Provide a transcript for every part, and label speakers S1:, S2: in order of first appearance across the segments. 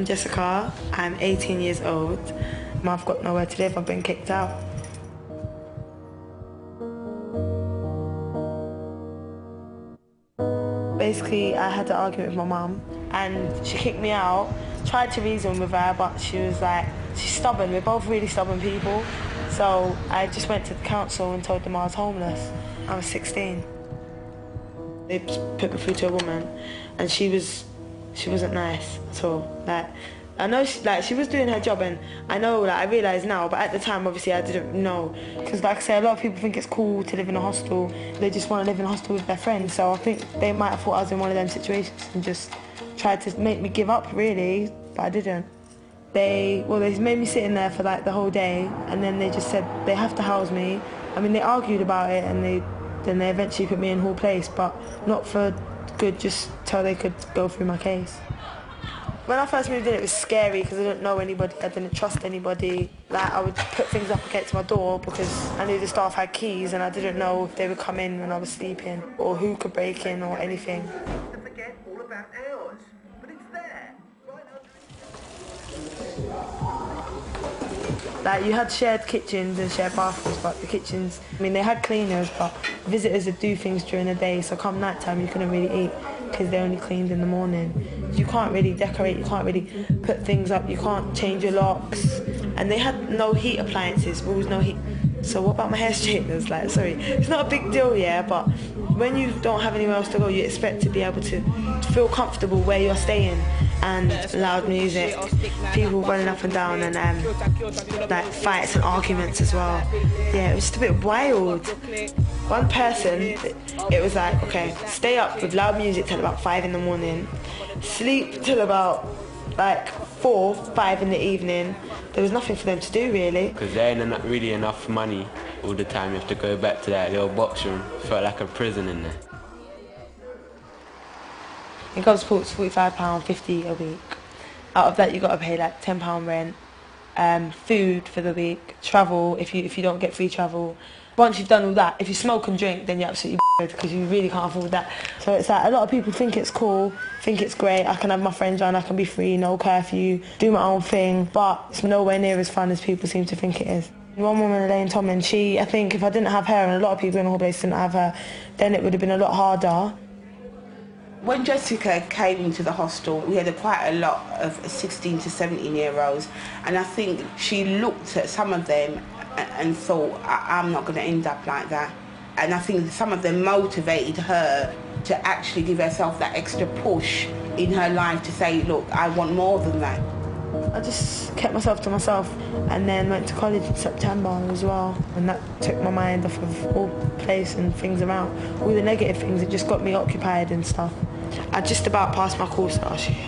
S1: I'm Jessica, I'm 18 years old. I've got nowhere to live, I've been kicked out. Basically, I had an argument with my mum and she kicked me out. Tried to reason with her, but she was like, she's stubborn, we're both really stubborn people. So I just went to the council and told them I was homeless. I was 16. They put me through to a woman and she wasn't nice at all. Like, I know she was doing her job, and I know, like, I realise now, but at the time obviously I didn't know, because like I say, a lot of people think it's cool to live in a hostel. They just want to live in a hostel with their friends, so I think they might have thought I was in one of them situations and just tried to make me give up, really, but I didn't. They made me sit in there for like the whole day, and then they just said they have to house me. I mean, they argued about it, and then they eventually put me in Hall Place, but not for good, just till they could go through my case. When I first moved in, it was scary because I didn't know anybody, I didn't trust anybody. Like, I would put things up against my door because I knew the staff had keys and I didn't know if they would come in when I was sleeping or who could break in or anything.
S2: To forget all about ours, but it's there, right under.
S1: Like, you had shared kitchens and shared bathrooms, but the kitchens, I mean, they had cleaners, but visitors would do things during the day, so come night time you couldn't really eat because they only cleaned in the morning. You can't really decorate, you can't really put things up, you can't change your locks. And they had no heat appliances, rules, no heat. So what about my hair straighteners? Like, sorry, it's not a big deal, yeah, but when you don't have anywhere else to go, you expect to be able to feel comfortable where you're staying. And loud music, people running up and down, and like fights and arguments as well. Yeah, it was just a bit wild. One person, it was like, okay, stay up with loud music till about 5 in the morning, sleep till about like 4, 5 in the evening. There was nothing for them to do, really.
S3: Because there ain't really enough money all the time. You have to go back to that little box room. Felt like a prison in there.
S1: In Gosport, it's £45, £50 a week. Out of that, you got to pay like £10 rent, food for the week, travel if you don't get free travel. Once you've done all that, if you smoke and drink, then you're absolutely because you really can't afford that. So it's like a lot of people think it's cool, think it's great. I can have my friends around, I can be free, no curfew, do my own thing, but it's nowhere near as fun as people seem to think it is. One woman, Elaine Tomlin, I think if I didn't have her, and a lot of people in the whole place didn't have her, then it would have been a lot harder.
S4: When Jessica came into the hostel, we had quite a lot of 16 to 17-year-olds, and I think she looked at some of them and thought, I'm not going to end up like that. And I think some of them motivated her to actually give herself that extra push in her life to say, look, I want more than that.
S1: I just kept myself to myself and then went to college in September as well, and that took my mind off of all place and things around, all the negative things. It just got me occupied and stuff. I just about passed my course last year,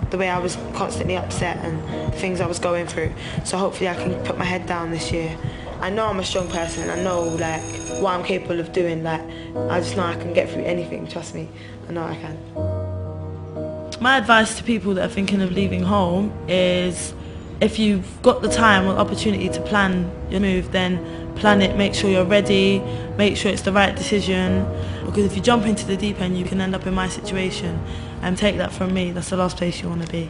S1: the way I was constantly upset and things I was going through, so hopefully I can put my head down this year. I know I'm a strong person, I know like what I'm capable of doing, like I just know I can get through anything, trust me, I know I can. My advice to people that are thinking of leaving home is, if you've got the time or opportunity to plan your move, then plan it, make sure you're ready, make sure it's the right decision, because if you jump into the deep end you can end up in my situation, and take that from me, that's the last place you want to be.